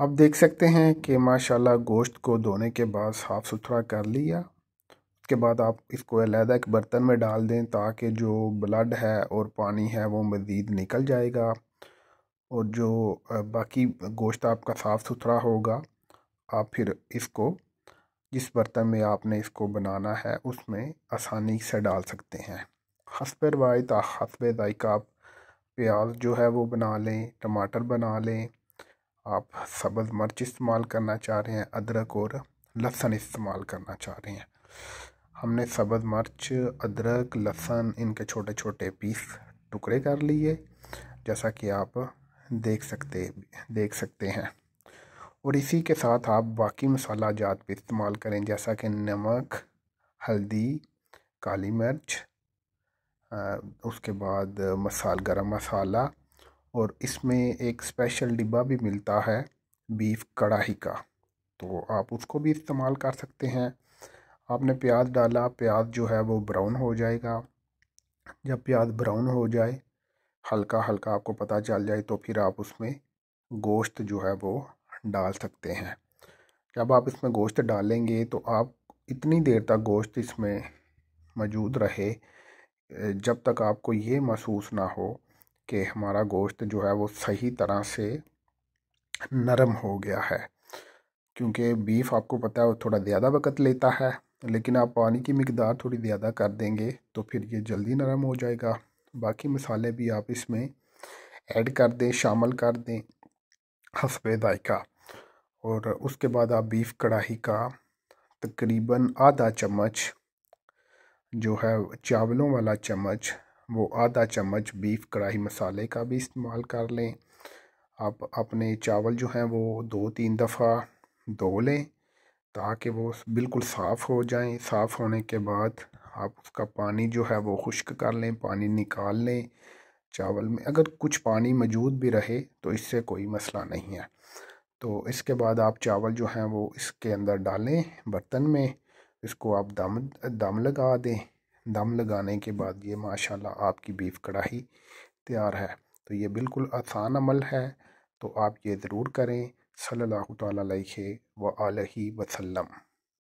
आप देख सकते हैं कि माशाल्लाह गोश्त को धोने के बाद साफ़ सुथरा कर लिया। उसके बाद आप इसको अलहदा एक बर्तन में डाल दें ताकि जो ब्लड है और पानी है वो मज़ीद निकल जाएगा और जो बाकी गोश्त आपका साफ़ सुथरा होगा। आप फिर इसको जिस बर्तन में आपने इसको बनाना है उसमें आसानी से डाल सकते हैं। हस्बे रवायत हस्बे ज़ायक़ा आप प्याज जो है वो बना लें, टमाटर बना लें। आप सब्ज़ मिर्च इस्तेमाल करना चाह रहे हैं, अदरक और लहसुन इस्तेमाल करना चाह रहे हैं। हमने सब्ज़ मिर्च, अदरक, लहसुन इनके छोटे छोटे पीस टुकड़े कर लिए, जैसा कि आप देख सकते हैं। और इसी के साथ आप बाकी मसाला जात भी इस्तेमाल करें, जैसा कि नमक, हल्दी, काली मिर्च, उसके बाद गरम मसाला। और इसमें एक स्पेशल डिब्बा भी मिलता है बीफ कढ़ाई का, तो आप उसको भी इस्तेमाल कर सकते हैं। आपने प्याज डाला, प्याज जो है वो ब्राउन हो जाएगा। जब प्याज ब्राउन हो जाए, हल्का हल्का आपको पता चल जाए, तो फिर आप उसमें गोश्त जो है वो डाल सकते हैं। जब आप इसमें गोश्त डालेंगे तो आप इतनी देर तक गोश्त इसमें मौजूद रहे जब तक आपको ये महसूस ना हो कि हमारा गोश्त जो है वो सही तरह से नरम हो गया है। क्योंकि बीफ आपको पता है वो थोड़ा ज़्यादा वक्त लेता है, लेकिन आप पानी की मिकदार थोड़ी ज़्यादा कर देंगे तो फिर ये जल्दी नरम हो जाएगा। बाकी मसाले भी आप इसमें ऐड कर दें, शामिल कर दें हस्बे ज़ायक़ा। और उसके बाद आप बीफ कढ़ाई का तकरीबन आधा चम्मच जो है चावलों वाला चम्मच, वो आधा चम्मच बीफ कढ़ाई मसाले का भी इस्तेमाल कर लें। आप अपने चावल जो हैं वो 2-3 दफ़ा धो लें ताकि वो बिल्कुल साफ़ हो जाएं। साफ़ होने के बाद आप उसका पानी जो है वो खुश्क कर लें, पानी निकाल लें। चावल में अगर कुछ पानी मौजूद भी रहे तो इससे कोई मसला नहीं है। तो इसके बाद आप चावल जो हैं वो इसके अंदर डालें बर्तन में, इसको आप दम लगा दें। दम लगाने के बाद ये माशाल्लाह आपकी बीफ कढ़ाई तैयार है। तो ये बिल्कुल आसान अमल है, तो आप ये ज़रूर करें। सल्लल्लाहु तआला अलैहि व आलिहि वसल्लम।